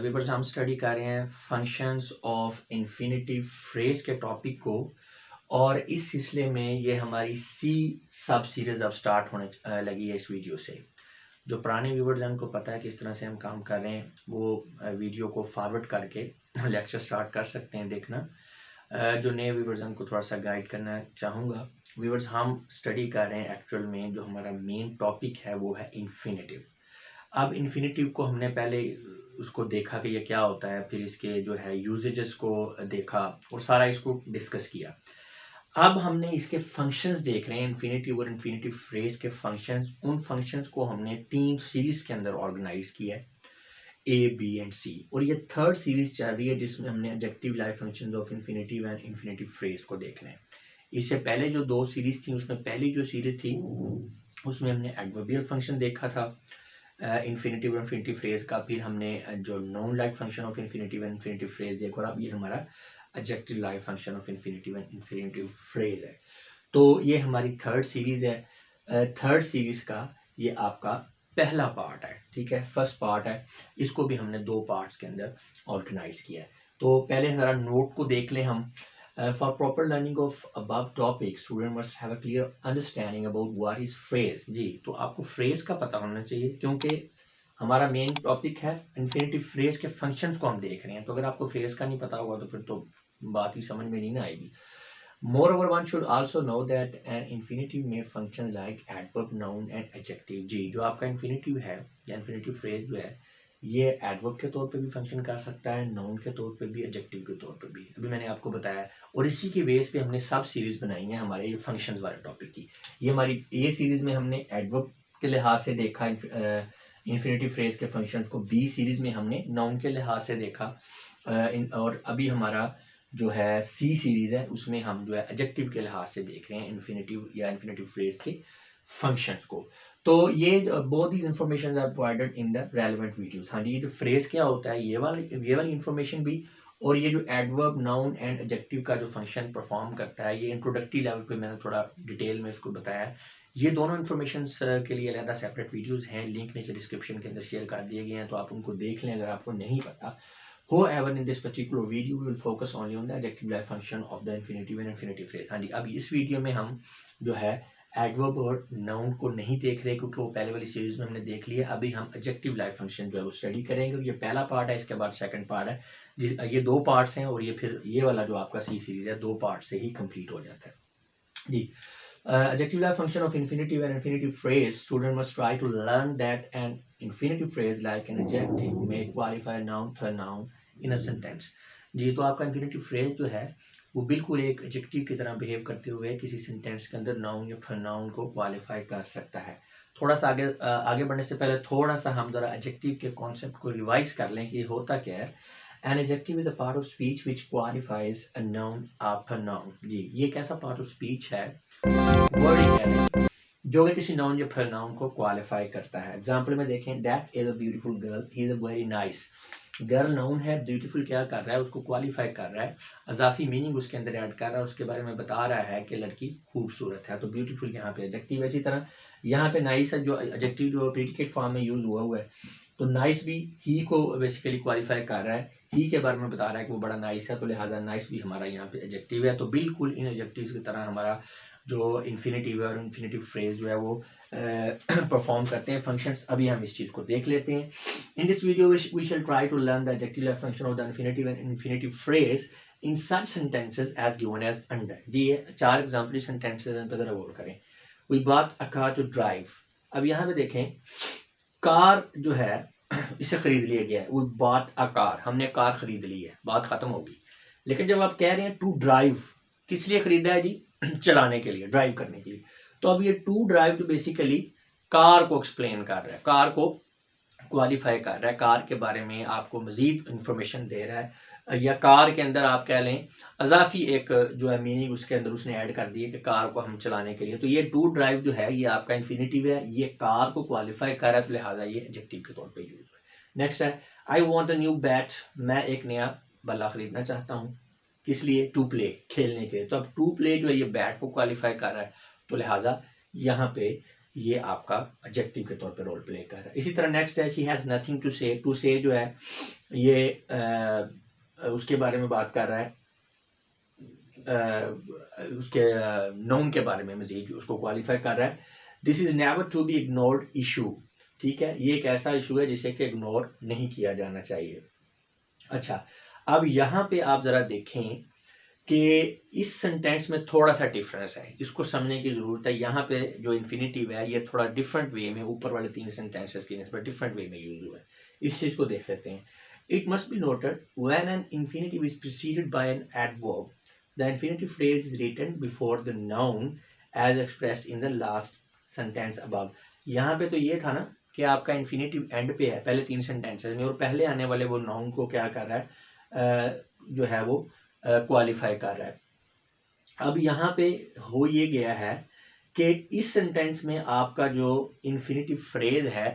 Viewers हम study कर रहे हैं फंक्शंस ऑफ इन्फिनिटिव फ्रेज के टॉपिक को। और इस सिलसिले में ये हमारी सी सब सीरीज़ अब स्टार्ट होने लगी है इस वीडियो से। जो पुराने व्यूअर्स हैं उनको पता है किस तरह से हम काम कर रहे हैं, वो वीडियो को फॉरवर्ड करके लेक्चर स्टार्ट कर सकते हैं देखना। जो नए व्यूअर्स हैं उनको थोड़ा सा गाइड करना चाहूँगा। व्यूअर्स हम स्टडी कर रहे हैं एक्चुअल में जो हमारा मेन टॉपिक है वो है इन्फिनिटिव। अब इन्फिनिटिव को हमने पहले उसको देखा कि ये क्या होता है, फिर इसके जो है यूजेजेस को देखा और सारा इसको डिस्कस किया। अब हमने इसके फंक्शंस देख रहे हैं, इन्फिनिटिव और इन्फिनिटिव फ्रेज के फंक्शंस। उन फंक्शंस को हमने 3 सीरीज के अंदर ऑर्गेनाइज किया है, ए बी एंड सी, और ये थर्ड सीरीज चल रही है जिसमें हमने adjective life functions of infinitive and infinitive phrase को देख रहे हैं। इससे पहले जो 2 सीरीज थी उसमें पहली जो सीरीज थी उसमें हमने एडवर्बियल फंक्शन देखा था इन्फिनिटिव और इन्फिनिटिव फ्रेज का। फिर हमने जो non like function of infinitive and infinitive phrase देखा, और अब ये हमारा adjective like function of infinitive and infinitive phrase है। तो ये हमारी थर्ड सीरीज है। थर्ड सीरीज का ये आपका पहला पार्ट है, ठीक है, फर्स्ट पार्ट है। इसको भी हमने 2 पार्ट्स के अंदर ऑर्गेनाइज किया है। तो पहले ज़रा नोट को देख लें हम। For proper learning of above topic, student must have a clear understanding about what is phrase। जी, तो आपको phrase का पता होना चाहिए क्योंकि हमारा मेन टॉपिक है इन्फिनिटिव फ्रेज के फंक्शंस को हम देख रहे हैं। तो अगर आपको फ्रेज का नहीं पता होगा तो फिर तो बात ही समझ में नहीं ना आएगी। Moreover, one should also know that an infinitive may function like adverb, noun and adjective। जी, जो आपका infinitive है या infinitive phrase जो है ये एडवर्ब के तौर पे भी फंक्शन कर सकता है, नाउन के तौर पे भी, एडजेक्टिव के तौर पे भी। अभी मैंने आपको बताया और इसी की बेस पे हमने सब सीरीज बनाई है हमारे ये फंक्शंस वाले टॉपिक की। ये हमारी ए सीरीज में हमने एडवर्ब के लिहाज से देखा इन्फिनिटिव फ्रेज के फंक्शंस को, बी सीरीज में हमने नाउन के लिहाज से देखा, और अभी हमारा जो है सी सीरीज है उसमें हम जो है एडजेक्टिव के लिहाज से देख रहे हैं इन्फिनिटिव या इन्फिनिटिव फ्रेज के फंक्शंस को। तो ये both these information are provided in the relevant videos. हाँ जी, ये जो फ्रेज क्या होता है ये वाली इंफॉर्मेशन भी, और ये जो एडवर्ब, नाउन एंड एडजेक्टिव का जो फंक्शन परफॉर्म करता है ये इंट्रोडक्टरी लेवल पे मैंने थोड़ा डिटेल में इसको बताया। ये दोनों इन्फॉर्मेशन के लिए अलग सेपरेट वीडियोस हैं, लिंक नीचे डिस्क्रिप्शन के अंदर शेयर कर दिए गए हैं, तो आप उनको देख लें अगर आपको नहीं पता। However, in this particular video, we will focus only on the adjective life function of the infinitive and infinitive phrase। हाँ जी, अब इस वीडियो में हम जो है एडवर्ब और नाउन को नहीं देख रहे क्योंकि वो पहले वाली सीरीज में हमने देख लिया। अभी हम एडजेक्टिव लाइफ फंक्शन जो है वो स्टडी करेंगे, और ये पहला पार्ट है, इसके बाद सेकंड पार्ट है। ये 2 पार्ट्स हैं, और ये फिर ये वाला जो आपका सी सीरीज है 2 पार्ट से ही कंप्लीट हो जाता है जी। Adjective life function of infinitive and infinitive phrase, student must try to learn that an infinitive phrase like an adjective may qualify a noun, third noun in a sentence। जी, तो आपका infinitive phrase जो है वो बिल्कुल एक adjective की तरह behave करते हुए किसी सेंटेंस के अंदर नाउन या थर्ड नाउन को क्वालिफाई कर सकता है। थोड़ा सा आगे बढ़ने से पहले थोड़ा सा हम जरा एडजेक्टिव के कॉन्सेप्ट को रिवाइज कर लें कि होता क्या है। An adjective is a part of speech which qualifies a noun after noun। जी, ये कैसा पार्ट ऑफ स्पीच है, वर्डिंग है जो कि किसी नाउन या फिर नाउन को क्वालिफाई करता है। एग्जाम्पल में देखें, that is a beautiful girl, he is a very nice. Girl noun है, ब्यूटीफुल क्या कर रहा है, उसको क्वालिफाई कर रहा है, अजाफी मीनिंग उसके अंदर ऐड कर रहा है, उसके बारे में बता रहा है कि लड़की खूबसूरत है। तो ब्यूटीफुल यहाँ पे एडजेक्टिव। इसी तरह यहाँ पे नाइस है, जो एडजेक्टिव जो प्रीडिकेट फॉर्म में यूज हुआ है, तो नाइस भी ही को बेसिकली क्वालिफाई कर रहा है, ही के बारे में बता रहा है कि वो बड़ा नाइस है, तो लिहाजा नाइस भी हमारा यहाँ पे एडजेक्टिव है। तो बिल्कुल इन एडजेक्टिव्स की तरह हमारा जो इन्फिनिटिव है और इन्फिनिटिव फ्रेज जो है वो परफॉर्म करते हैं फंक्शंस। अभी हम इस चीज़ को देख लेते हैं। In this video we shall try to learn the adjective like function of the infinitive and infinitive phrase in such sentences as given as under. ये 4 एग्जाम्पल सेंटेंसेस पर जरा गौर करें। We bought a car to drive. अब यहाँ पे देखें, car जो है इसे खरीद लिया गया है, वी बॉट अ कार, हमने कार खरीद ली है, बात खत्म होगी। लेकिन जब आप कह रहे हैं टू ड्राइव, किस लिए खरीदा है जी, चलाने के लिए, ड्राइव करने के लिए। तो अब ये टू ड्राइव जो बेसिकली कार को एक्सप्लेन कर रहा है, कार को क्वालिफाई कर रहा है, कार के बारे में आपको मजीद इंफॉर्मेशन दे रहा है, या कार के अंदर आप कह लें अजाफी एक जो है मीनिंग उसके अंदर उसने ऐड कर दी है कि कार को हम चलाने के लिए। तो ये टू ड्राइव जो है ये आपका इन्फिनिटिव है, ये कार को क्वालिफाई कर रहा है, तो लिहाजा ये एडजेक्टिव के तौर पर यूज है। नेक्स्ट है, I want a new bat, मैं एक नया बल्ला खरीदना चाहता हूँ, किस लिए, टू प्ले, खेलने के लिए। तो अब टू प्ले जो है ये बैट को क्वालिफाई कर रहा है, तो लिहाजा यहाँ पे ये आपका एडजेक्टिव के तौर पे रोल प्ले कर रहा है। इसी तरह नेक्स्ट है शी हैज़ नथिंग टू से। टू से जो है ये उसके बारे में बात कर रहा है, उसके नाउन के बारे में मजीद उसको क्वालिफाई कर रहा है। This is never to be ignored issue, ठीक है, ये एक ऐसा इशू है जिसे कि इग्नोर नहीं किया जाना चाहिए। अच्छा, अब यहाँ पे आप ज़रा देखें कि इस सेंटेंस में थोड़ा सा डिफरेंस है, इसको समझने की ज़रूरत है। यहाँ पे जो इन्फिनेटिव है ये थोड़ा डिफरेंट वे में ऊपर वाले 3 सेंटेंसेस की निस्बत डिफरेंट वे में यूज हुआ है। इस चीज़ को देख लेते हैं। It must be noted when an infinitive is preceded by an adverb the infinitive phrase is written before the noun as expressed in the last sentence above. यहाँ पे तो ये था ना कि आपका इन्फिनेटिव एंड पे है पहले 3 सेंटेंसेस में, और पहले आने वाले वो नाउन को क्या कर रहा है, जो है वो क्वालिफाई कर रहा है। अब यहाँ पे हो ये गया है कि इस सेंटेंस में आपका जो इन्फिनेटिव फ्रेज है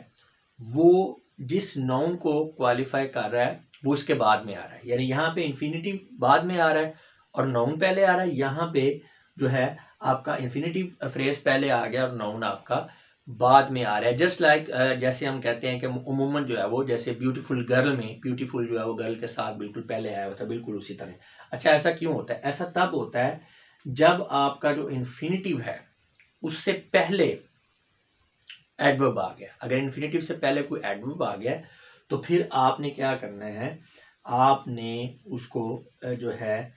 वो जिस नाउन को क्वालिफाई कर रहा है वो उसके बाद में आ रहा है, यानी यहाँ पे इन्फिनेटिव बाद में आ रहा है और नाउन पहले आ रहा है। यहाँ पे जो है आपका इन्फिनेटिव फ्रेज पहले आ गया और नाउन आपका बाद में आ रहा है। जस्ट लाइक जैसे हम कहते हैं कि उमूमन जो है वो जैसे ब्यूटीफुल गर्ल में ब्यूटीफुल जो है वो गर्ल के साथ बिल्कुल पहले आया होता है, बिल्कुल उसी तरह। अच्छा, ऐसा क्यों होता है? ऐसा तब होता है जब आपका जो इन्फिनेटिव है उससे पहले एडवर्ब आ गया। अगर इन्फिनेटिव से पहले कोई एडवर्ब आ गया तो फिर आपने क्या करना है, आपने उसको जो है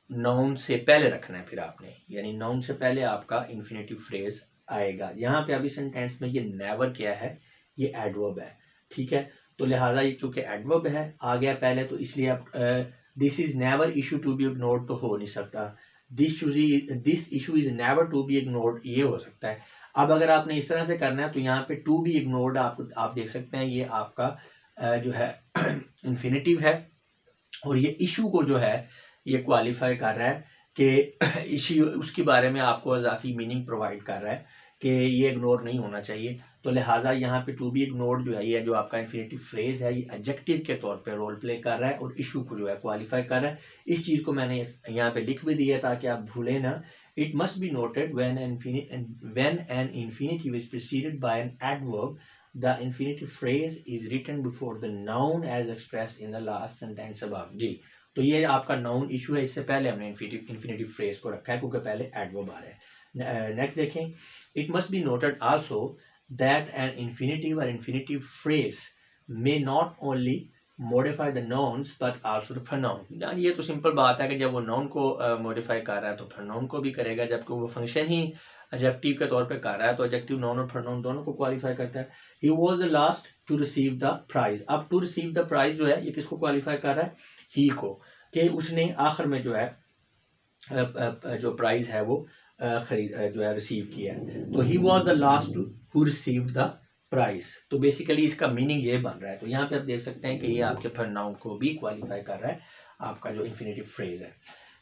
नाउन से पहले रखना है। फिर आपने यानी नाउन से पहले आपका इन्फिनेटिव फ्रेज आएगा। यहाँ पे अभी सेंटेंस में ये नेवर क्या है, ये एडवर्ब है, ठीक है। तो लिहाजा ये चूंकि एडवर्ब है आ गया पहले, तो इसलिए आप this is never issue to be ignored तो हो नहीं सकता। This issue is never to be ignored ये हो सकता है। अब अगर आपने इस तरह से करना है तो यहाँ पे टू बी इग्नोर्ड आप देख सकते हैं ये आपका जो है इन्फिनेटिव है, और ये इशू को जो है ये क्वालिफाई कर रहा है कि इशू उसके बारे में आपको इजाफी मीनिंग प्रोवाइड कर रहा है कि ये इग्नोर नहीं होना चाहिए। तो लिहाजा यहाँ पे टू बी इग्नोर्ड जो है ये जो आपका इन्फिनेटिव फ्रेज है ये एडजेक्टिव के तौर पे रोल प्ले कर रहा है और इशू को जो है क्वालिफाई कर रहा है। इस चीज़ को मैंने यहाँ पे लिख भी दिया ताकि आप भूलें ना। It must be noted when an infinitive is preceded by an adverb the infinitive phrase is written before the noun as expressed in the last sentence above. जी, तो ये आपका नाउन इशू है, इससे पहले हमने इन्फिनेटिव फ्रेज को रखा है क्योंकि पहले एडवर्ब आ रहा है। नेक्स्ट देखें, it must be noted also that an infinitive और infinitive phrase may not only modify the nouns but also the pronoun. ये तो सिंपल बात है कि जब वो नाउन को मॉडिफाई कर रहा है तो प्रोनाउन को भी करेगा, जबकि वो फंक्शन ही एडजेक्टिव के तौर पे कर रहा है तो एडजेक्टिव नाउन और प्रोनाउन दोनों को क्वालिफाई करता है। He was the last to receive the prize. अब टू रिसीव द प्राइज जो है ये किसको क्वालिफाई कर रहा है, ही को, कि उसने आखिर में जो है जो प्राइज है वो खरीद जो है रिसीव किया है। तो he was the last who received the prize. तो बेसिकली इसका मीनिंग ये बन रहा है। तो यहाँ पे आप देख सकते हैं कि ये आपके प्रोनाउन को भी क्वालिफाई कर रहा है आपका जो इन्फिनेटिव फ्रेज है।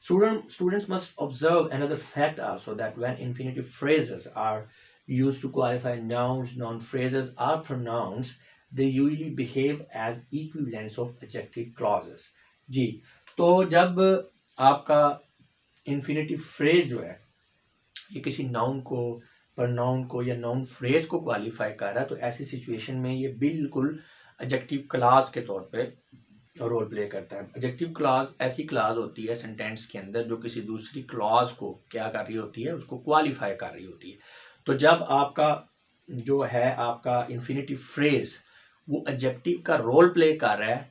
Students must observe another fact also that when infinitive phrases are used to qualify nouns, noun phrases or pronouns, they usually behave as equivalents of adjective clauses. जी, तो जब आपका इन्फिनेटिव फ्रेज जो है ये किसी noun को, pronoun को या नाउन फ्रेज को क्वालिफाई कर रहा है तो ऐसी सिचुएशन में ये बिल्कुल एडजेक्टिव क्लास के तौर पे रोल प्ले करता है। एडजेक्टिव क्लास ऐसी क्लास होती है सेंटेंस के अंदर जो किसी दूसरी क्लॉज को क्या कर रही होती है, उसको क्वालिफाई कर रही होती है। तो जब आपका जो है आपका इन्फिनेटिव फ्रेज वो एडजेक्टिव का रोल प्ले कर रहा है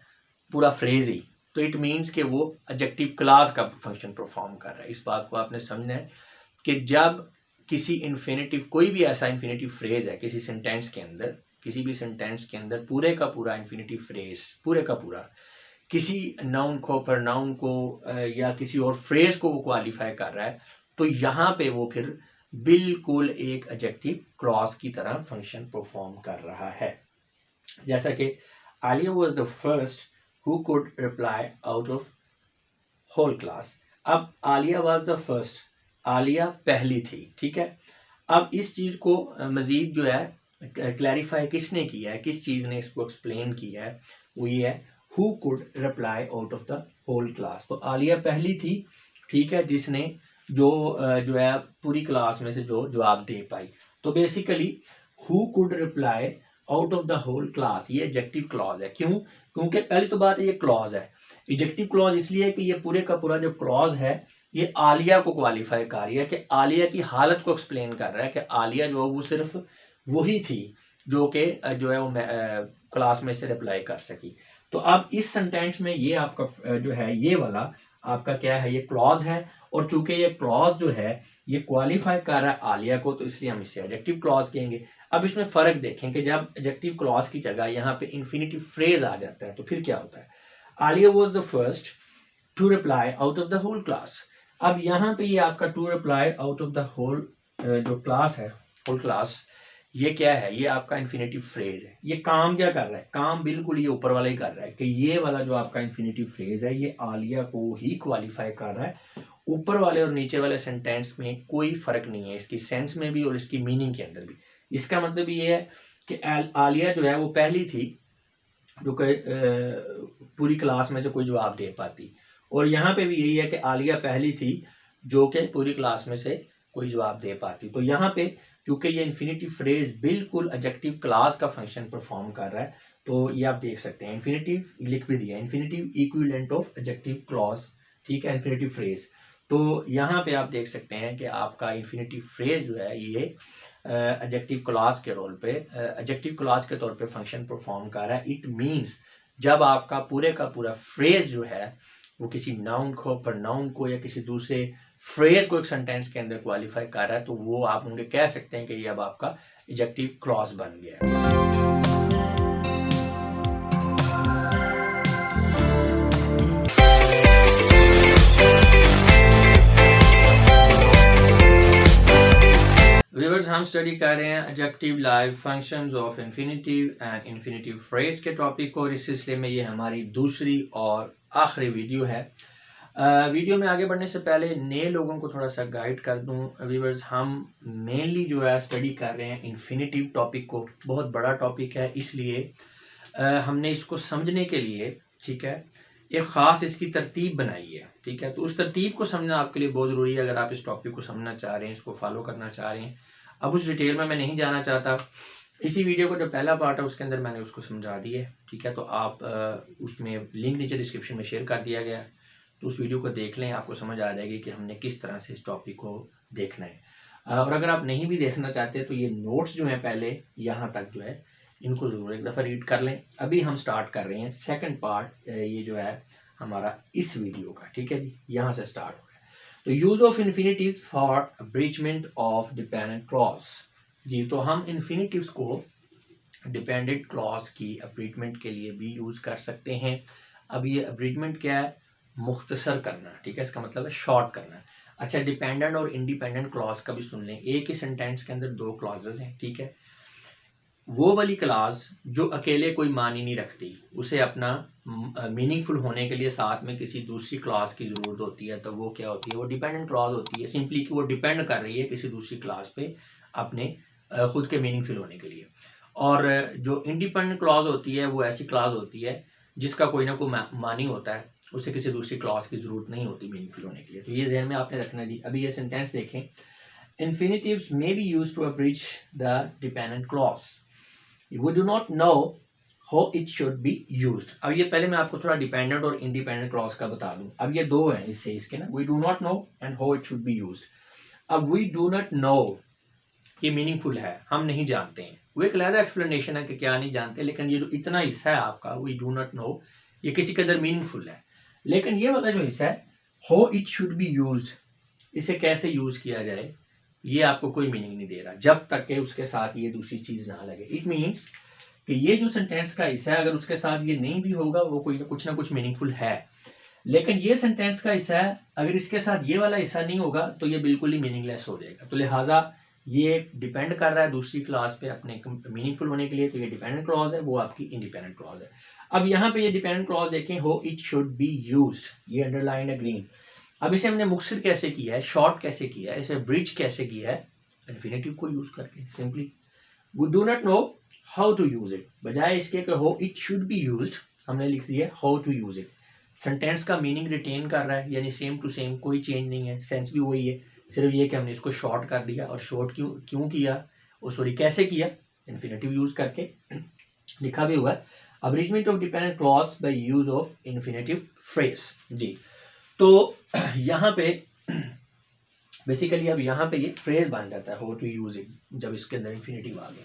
पूरा फ्रेज ही, तो इट मीन्स कि वो एडजेक्टिव क्लास का फंक्शन परफॉर्म कर रहा है। इस बात को आपने समझना है कि जब किसी इन्फिनेटिव कोई भी ऐसा इन्फिनेटिव फ्रेज है किसी सेंटेंस के अंदर, किसी भी सेंटेंस के अंदर पूरे का पूरा इन्फिनेटिव फ्रेज पूरे का पूरा किसी नाउन को, प्रोनाउन को या किसी और फ्रेज को वो क्वालिफाई कर रहा है तो यहाँ पे वो फिर बिल्कुल एक एडजेक्टिव क्लॉज की तरह फंक्शन परफॉर्म कर रहा है। जैसा कि Alia was the first who could reply out of whole class. अब Alia was the first, Alia पहली थी, ठीक है। अब इस चीज़ को मज़ीद जो है क्लैरिफाई किसने किया है, किस चीज़ ने इसको एक्सप्लेन किया है, वो ये है who could reply out of the whole class। तो आलिया पहली थी, ठीक है, जिसने जो है पूरी क्लास में से जो जवाब दे पाई। तो basically who could reply out of the whole class, ये एडजेक्टिव क्लॉज है। क्यों? क्योंकि पहली तो बात है ये क्लॉज है। एडजेक्टिव क्लॉज इसलिए है कि ये पूरे का पूरा जो क्लॉज है ये आलिया को क्वालिफाई कर रही है, कि आलिया की हालत को एक्सप्लेन कर रहा है कि आलिया जो है वो सिर्फ वही थी जो कि जो है वो क्लास में से रिप्लाई कर सकी। तो अब इस सेंटेंस में ये आपका जो है ये वाला आपका क्या है, ये क्लॉज है। और चूंकि ये क्लॉज जो है ये क्वालिफाई कर रहा है आलिया को, तो इसलिए हम इसे एडजेक्टिव क्लॉज कहेंगे। अब इसमें फर्क देखें कि जब एडजेक्टिव क्लॉज की जगह यहाँ पे इन्फिनिटिव फ्रेज आ जाता है तो फिर क्या होता है। Alia was the first to reply out of the whole class. अब यहाँ पे ये आपका to reply out of the whole जो क्लास है, होल क्लास, ये क्या है, ये आपका इन्फिनेटिव फ्रेज है। ये काम क्या कर रहा है, काम बिल्कुल ये ऊपर वाला ही कर रहा है कि ये वाला जो आपका इन्फिनेटिव फ्रेज है ये आलिया को ही क्वालिफाई कर रहा है। ऊपर वाले और नीचे वाले सेंटेंस में कोई फर्क नहीं है, इसकी सेंस में भी और इसकी मीनिंग के अंदर भी। इसका मतलब ये है कि आलिया जो है वो पहली थी जो कि पूरी क्लास में से कोई जवाब दे पाती, और यहाँ पे भी यही है कि आलिया पहली थी जो कि पूरी क्लास में से कोई जवाब दे पाती। तो यहाँ पे क्योंकि ये इन्फिनेटिव फ्रेज बिल्कुल एडजेक्टिव क्लास का फंक्शन परफॉर्म कर रहा है, तो ये आप देख सकते हैं इन्फिनेटिव लिख भी दिया, infinitive equivalent of adjective clause, ठीक है, इन्फिनेटिव फ्रेज। तो यहाँ पे आप देख सकते हैं कि आपका इन्फिनेटिव फ्रेज जो है ये एडजेक्टिव क्लॉज के रोल पे, एडजेक्टिव क्लॉज के तौर पे फंक्शन परफॉर्म कर रहा है। इट मीन्स जब आपका पूरे का पूरा फ्रेज जो है वो किसी नाउन को, प्रोनाउन को या किसी दूसरे फ्रेज को एक सेंटेंस के अंदर क्वालिफाई कर रहा है, तो वो आप उनके कह सकते हैं कि ये अब आपका एडजेक्टिव क्लॉज बन गया है। व्यूअर्स, हम स्टडी कर रहे हैं adjective live functions of infinitive and infinitive phrase के टॉपिक को, और इस सिलसिले में ये हमारी दूसरी और आखिरी वीडियो है। वीडियो में आगे बढ़ने से पहले नए लोगों को थोड़ा सा गाइड कर दूं। व्यूअर्स, हम मेनली जो है स्टडी कर रहे हैं इन्फिनेटिव टॉपिक को, बहुत बड़ा टॉपिक है, इसलिए हमने इसको समझने के लिए, ठीक है, एक ख़ास इसकी तरतीब बनाई है, ठीक है। तो उस तरतीब को समझना आपके लिए बहुत ज़रूरी है अगर आप इस टॉपिक को समझना चाह रहे हैं, इसको फॉलो करना चाह रहे हैं। अब उस डिटेल में मैं नहीं जाना चाहता, इसी वीडियो को जो पहला पार्ट है उसके अंदर मैंने उसको समझा दिया है, ठीक है। तो आप उसमें लिंक नीचे डिस्क्रिप्शन में शेयर कर दिया गया है, तो उस वीडियो को देख लें, आपको समझ आ जाएगी कि हमने किस तरह से इस टॉपिक को देखना है। और अगर आप नहीं भी देखना चाहते तो ये नोट्स जो हैं पहले यहाँ तक जो है इनको ज़रूर एक दफ़ा रीड कर लें। अभी हम स्टार्ट कर रहे हैं सेकंड पार्ट, ये जो है हमारा इस वीडियो का, ठीक है जी, यहाँ से स्टार्ट हो रहा है। तो use of infinitive for abridgement of dependent clause. जी, तो हम इन्फिनिटिव्स को डिपेंडेंट क्लॉज की अब्रीचमेंट के लिए भी यूज़ कर सकते हैं। अब ये अब्रीचमेंट क्या है, मुख्तसर करना, ठीक है, इसका मतलब है शॉर्ट करना। अच्छा, डिपेंडेंट और इंडिपेंडेंट क्लॉज का भी सुन लें। एक ही सेंटेंस के अंदर दो क्लॉजेज हैं, ठीक है। वो वाली क्लास जो अकेले कोई मानी नहीं रखती, उसे अपना मीनिंगफुल होने के लिए साथ में किसी दूसरी क्लास की ज़रूरत होती है, तो वो क्या होती है, वो डिपेंडेंट क्लॉज होती है। सिंपली कि वो डिपेंड कर रही है किसी दूसरी क्लास पे अपने खुद के मीनिंगफुल होने के लिए। और जो इंडिपेंडेंट क्लॉज होती है वो ऐसी क्लॉज होती है जिसका कोई ना कोई मानी होता है, उसे किसी दूसरी क्लॉज की ज़रूरत नहीं होती मीनिंगफुल होने के लिए। तो ये जहन में आपने रखना जी। अभी ये सेंटेंस देखें, infinitives may be used to abridge the dependent clause, we do not know how it should be used। अब ये पहले मैं आपको थोड़ा डिपेंडेंट और इंडिपेंडेंट क्लॉज का बता दूं। अब ये दो हैं इससे इसके ना, we do not know and how it should be used। अब we do not know ये मीनिंगफुल है, हम नहीं जानते हैं, वो एक अलग एक्सप्लेनेशन है कि क्या नहीं जानते, लेकिन ये जो इतना हिस्सा है आपका we do not know, ये किसी के अंदर मीनिंगफुल है। लेकिन ये वाला जो हिस्सा है how it should be used, इसे कैसे यूज किया जाए, ये आपको कोई मीनिंग नहीं दे रहा जब तक कि उसके साथ ये दूसरी चीज ना लगे। इट मीन्स कि ये जो सेंटेंस का हिस्सा है अगर उसके साथ ये नहीं भी होगा वो कोई कुछ ना कुछ मीनिंगफुल है, लेकिन ये सेंटेंस का हिस्सा है अगर इसके साथ ये वाला हिस्सा नहीं होगा तो ये बिल्कुल ही मीनिंगलेस हो जाएगा। तो लिहाजा ये डिपेंड कर रहा है दूसरी क्लॉज पे अपने मीनिंगफुल होने के लिए, तो ये डिपेंडेंट क्लॉज है, वो आपकी इंडिपेंडेंट क्लॉज है। अब यहाँ पे ये डिपेंडेंट क्लॉज देखें, हो इट शुड बी यूज्ड, ये अंडरलाइन है ग्रीन। अब इसे हमने मुख्तसर कैसे किया है, शॉर्ट कैसे किया है, इसे ब्रिज कैसे किया है, इन्फिनेटिव को यूज करके। Simply we do not know how to use it, बजाय इसके कि हो इट शुड बी यूज्ड हमने लिख दिया how to use it. Sentence का मीनिंग रिटेन कर रहा है, यानी सेम टू सेम, कोई चेंज नहीं है, सेंस भी वही है, सिर्फ ये कि हमने इसको शॉर्ट कर दिया। और शॉर्ट क्यों किया, सॉरी कैसे किया, इन्फिनेटिव यूज करके। लिखा भी हुआ है abridgement of dependent clause by use of infinitive phrase जी। तो यहाँ पे बेसिकली अब यहाँ पे ये फ्रेज बन जाता है, हाउ टू यूज इट, जब इसके अंदर इन्फिनेटिव आ गया।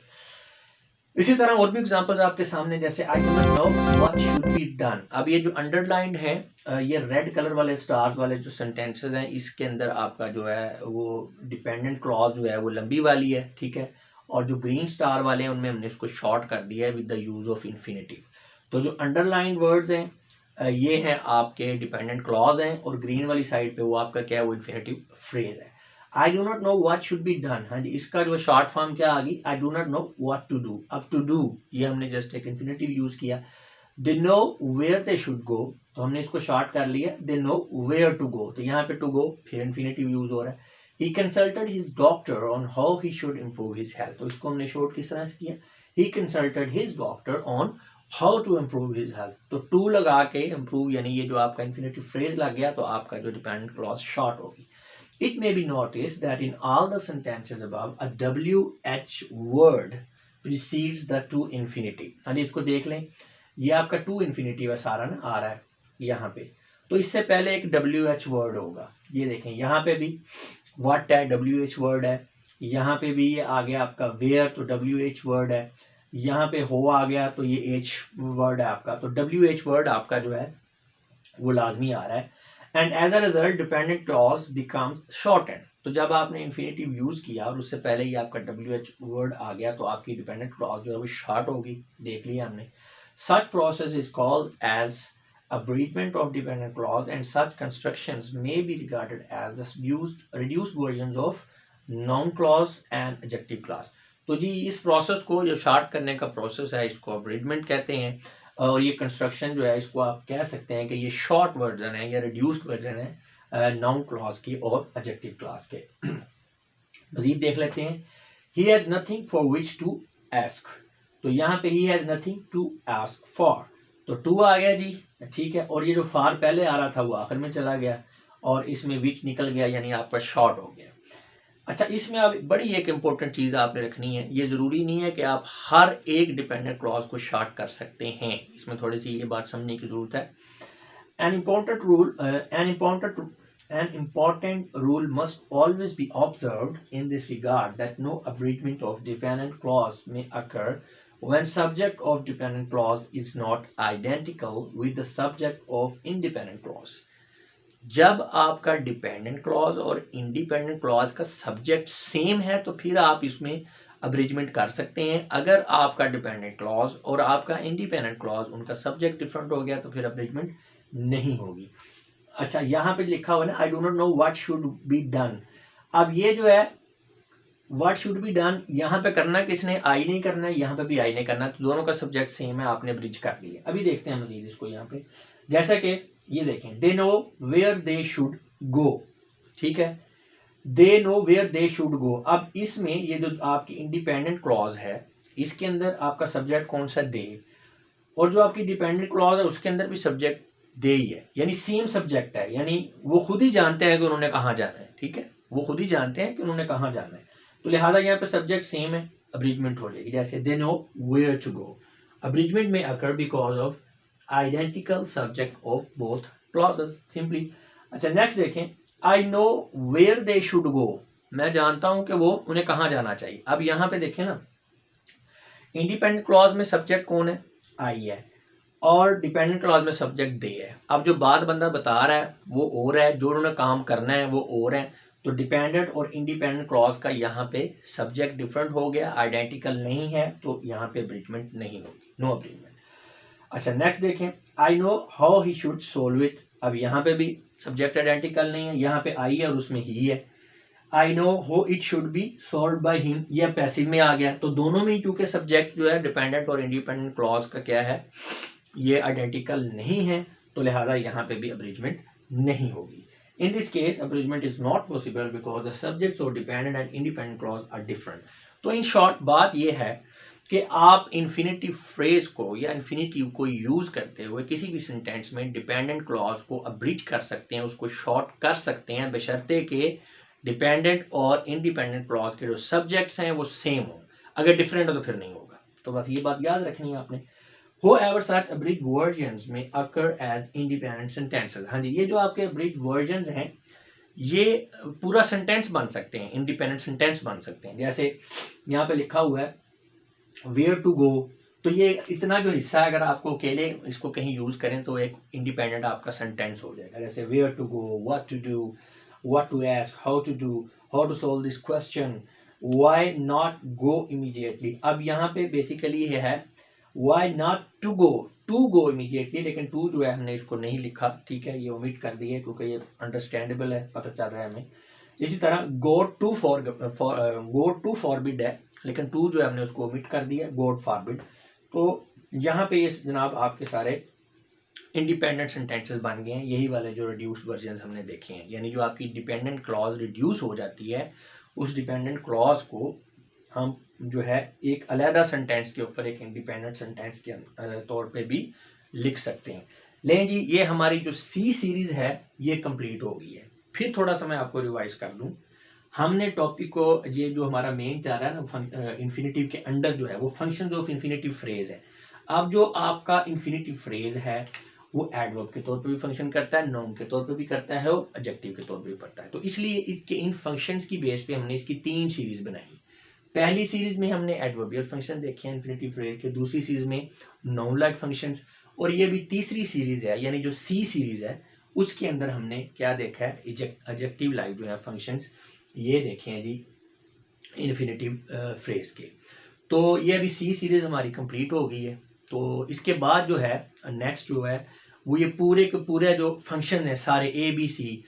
इसी तरह और भी एग्जांपल्स आपके सामने, जैसे I don't know what should be done. अब ये जो अंडरलाइंड है, ये रेड कलर वाले स्टार्स वाले जो सेंटेंसेस हैं, इसके अंदर आपका जो है वो डिपेंडेंट क्लॉज जो है वो लंबी वाली है, ठीक है। और जो ग्रीन स्टार वाले हैं उनमें हमने इसको शॉर्ट कर दिया है with the use of infinitive. तो जो अंडरलाइंड वर्ड्स हैं ये हैं आपके डिपेंडेंट क्लॉज हैं, और ग्रीन वाली साइड पे वो आपका क्या है, वो इन्फिनेटिव फ्रेज है। I do not know what should be done, हाँ जी, इसका जो शॉर्ट फॉर्म क्या आ गई, I do not know what to do. अब टू डू ये हमने जस्ट एक इन्फिनेटिव यूज किया। They know where they should go, तो हमने इसको शॉर्ट कर लिया, they know where to go, तो यहाँ पे टू गो फिर इन्फिनेटिव यूज हो रहा है। He consulted his doctor on how he should improve his health, तो इसको हमने शॉर्ट किस तरह से किया, he consulted his doctor on how to improve his health. तो टू लगा के इम्प्रूव, यानी ये जो आपका इन्फिनेटिव फ्रेज लग गया, तो आपका जो डिपेंडेंट क्लॉज शॉर्ट होगी। It may be noticed that in all the sentences above, a WH word precedes the to infinitive। हाँ जी, इसको देख लें, ये आपका to infinitive है सारा ना, आ रहा है यहाँ पे, तो इससे पहले एक WH word होगा। ये देखें यहाँ पे भी what है, WH word है, यहाँ पे भी ये आ गया आपका where, तो WH word है, यहाँ पे हो आ गया, तो ये H word है आपका, तो WH word आपका जो है वो लाजमी आ रहा है। And as a result dependent clause become shortened, तो जब आपने इन्फिनेटिव यूज किया और उससे पहले ही आपका WH वर्ड आ गया, तो आपकी डिपेंडेंट क्लॉज जो है वो शॉर्ट होगी, देख लिया हमने। Such process is called as abridgment of dependent clause, and such constructions may be regarded as the reduced versions of noun clause and adjective clause। तो जी इस प्रोसेस को, जो शॉर्ट करने का प्रोसेस है, इसको abridgment कहते हैं, और ये कंस्ट्रक्शन जो है इसको आप कह सकते हैं कि ये शॉर्ट वर्जन है या रिड्यूस्ड वर्जन है नाउन क्लॉज की और एडजेक्टिव क्लॉज के। मजीद देख लेते हैं, he has nothing for which to ask, तो यहाँ पे he has nothing to ask for, तो टू आ गया जी, ठीक है। और ये जो फार पहले आ रहा था वो आखिर में चला गया, और इसमें विच निकल गया, यानी आपका शॉर्ट हो गया। अच्छा, इसमें अब बड़ी एक इम्पोर्टेंट चीज़ आपने रखनी है, ये ज़रूरी नहीं है कि आप हर एक डिपेंडेंट क्लॉज को शॉर्ट कर सकते हैं, इसमें थोड़ी सी ये बात समझने की ज़रूरत है। An important rule must always be observed in this regard that no abridgement of dependent clause में occur when subject of dependent clause is not identical with the subject of independent clause। जब आपका dependent clause और independent clause का subject same है तो फिर आप इसमें अब्रिजमेंट कर सकते हैं। अगर आपका डिपेंडेंट क्लॉज और आपका इंडिपेंडेंट क्लॉज उनका सब्जेक्ट डिफरेंट हो गया तो फिर अब्रिजमेंट नहीं होगी। अच्छा, यहाँ पे लिखा हुआ है ना, आई do not know what should be done. अब ये जो है व्हाट शुड बी डन, यहाँ पे करना किसने, आई नहीं करना है, यहाँ पे भी आई नहीं करना, तो दोनों का सब्जेक्ट सेम है, आपने ब्रिज कर लिया। अभी देखते हैं मजीद इसको यहाँ पे, जैसा कि ये देखें, they know where they should go, ठीक है, they know where they should go. अब इसमें ये जो आपकी इंडिपेंडेंट क्लॉज है इसके अंदर आपका सब्जेक्ट कौन सा, दे, और जो आपकी डिपेंडेंट क्लॉज है उसके अंदर भी सब्जेक्ट दे ही है, यानी सेम सब्जेक्ट है, यानी वो खुद ही जानते हैं कि उन्होंने कहाँ जाना है, ठीक है, वो खुद ही जानते हैं कि उन्होंने कहाँ जाना है, तो लिहाजा यहाँ पे सब्जेक्ट सेम है, अब्रिजमेंट हो जाएगी। जैसे they know where to go, abridgement में occur because of identical subject of both clauses, simply. अच्छा, नेक्स्ट देखें, I know where they should go, मैं जानता हूं कि वो उन्हें कहाँ जाना चाहिए। अब यहाँ पे देखें ना, इंडिपेंडेंट क्लॉज में सब्जेक्ट कौन है, आई है, और डिपेंडेंट क्लॉज में सब्जेक्ट दे है। अब जो बात बंदा बता रहा है वो और है, जो उन्होंने काम करना है वो और है, तो डिपेंडेंट और इंडिपेंडेंट क्लॉज का यहाँ पे सब्जेक्ट डिफरेंट हो गया, आइडेंटिकल नहीं है, तो यहाँ पे अब्रिजमेंट नहीं होगी, नो अब्रिजमेंट। अच्छा, नेक्स्ट देखें, I know how he should solve it. अब यहाँ पे भी सब्जेक्ट आइडेंटिकल नहीं है, यहाँ पे आई है और उसमें ही है। I know how it should be solve by him, यह पैसिव में आ गया, तो दोनों में चूंकि सब्जेक्ट जो है डिपेंडेंट और इंडिपेंडेंट क्लॉज का क्या है, ये आइडेंटिकल नहीं है, तो लिहाजा यहाँ पे भी अब्रिजमेंट नहीं होगी। In this case abridgement is not possible because the subjects of dependent and independent clause are different. तो इन शॉर्ट बात ये है कि आप इन्फिनेटिव फ्रेज को या इन्फिनेटिव को यूज़ करते हुए किसी भी सेंटेंस में डिपेंडेंट क्लॉज को अब्रिज कर सकते हैं, उसको शॉर्ट कर सकते हैं, बशर्ते कि डिपेंडेंट और इंडिपेंडेंट क्लॉज के जो सब्जेक्ट्स हैं वो सेम हो। अगर डिफरेंट हो तो फिर नहीं होगा। तो बस ये बात याद रखनी है आपने। However, such abridged versions may occur as independent sentences। हाँ जी, ये जो आपके abridged versions हैं ये पूरा सेंटेंस बन सकते हैं, इंडिपेंडेंट सेंटेंस बन सकते हैं। जैसे यहाँ पे लिखा हुआ है वेयर टू गो, तो ये इतना जो हिस्सा है अगर आपको अकेले इसको कहीं यूज करें तो एक इंडिपेंडेंट आपका सेंटेंस हो जाएगा। जैसे where to go, what to do, what to ask, how to do, how to solve this question, why not go immediately. अब यहाँ पे बेसिकली ये है why not to go immediately, लेकिन टू जो है हमने इसको नहीं लिखा, ठीक है, ये ओमिट कर दिए क्योंकि ये अंडरस्टैंडेबल है, पता चल रहा है हमें। इसी तरह गो टू फॉरबिड है, लेकिन टू जो है हमने उसको ओमिट कर दिया, गॉड फॉरबिड। तो यहाँ पे ये जनाब आपके सारे इंडिपेंडेंट सेंटेंसेस बन गए हैं, यही वाले जो रिड्यूस वर्जन हमने देखे हैं। यानी जो आपकी डिपेंडेंट क्लॉज रिड्यूस हो जाती है, उस डिपेंडेंट क्लॉज को हम जो है एक अलहदा सेंटेंस के ऊपर एक इंडिपेंडेंट सेंटेंस के तौर पे भी लिख सकते हैं। लेकिन जी ये हमारी जो सी सीरीज है ये कंप्लीट हो गई है। फिर थोड़ा सा मैं आपको रिवाइज कर दूं, हमने टॉपिक को, ये जो हमारा मेन जा रहा है ना इन्फिनेटिव के अंडर जो है वो फंक्शंस ऑफ इन्फिनेटिव फ्रेज है। अब जो आपका इन्फिनेटिव फ्रेज है वो एडवर्ब के तौर पे भी फंक्शन करता है, नाउन के तौर पे भी करता है और एडजेक्टिव के तौर पे भी करता है। तो इसलिए इसके इन फंक्शंस की बेस पे हमने इसकी 3 सीरीज बनाई। पहली सीरीज में हमने एडवर्बियल फंक्शन देखे हैं इन्फिनेटिव फ्रेज के, दूसरी सीरीज में नाउन लाइक फंक्शंस, और ये भी तीसरी सीरीज है यानी जो सी सीरीज है उसके अंदर हमने क्या देखा है, एडजेक्टिव लाइक जो है फंक्शंस ये देखे हैं जी इन्फिनेटिव फ्रेज के। तो ये अभी सी सीरीज हमारी कंप्लीट हो गई है। तो इसके बाद जो है नेक्स्ट जो है वो ये पूरे के पूरे जो फंक्शन है सारे ए बी सी,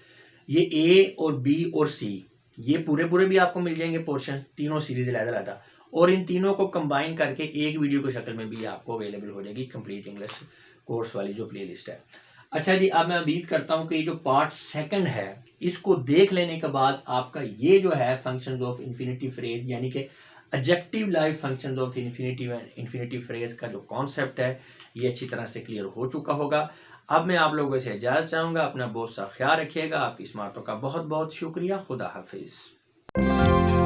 ये ए और बी और सी ये पूरे पूरे भी आपको मिल जाएंगे पोर्शन, तीनों सीरीज अलग-अलग, और इन तीनों को कंबाइन करके एक वीडियो की शक्ल में भी आपको अवेलेबल हो जाएगी कंप्लीट इंग्लिश कोर्स वाली जो प्लेलिस्ट है। अच्छा जी, अब मैं उम्मीद करता हूँ कि ये जो पार्ट सेकंड है इसको देख लेने के बाद आपका ये जो है फंक्शंस ऑफ इन्फिनेटिव फ्रेज यानी कि adjective like functions of infinitive and infinitive phrase का जो कॉन्सेप्ट है ये अच्छी तरह से क्लियर हो चुका होगा। अब मैं आप लोगों से इजाज़त चाहूँगा, अपना बहुत सा ख्याल रखिएगा, आपकी इस बातों का बहुत बहुत शुक्रिया, खुदा हाफिज़।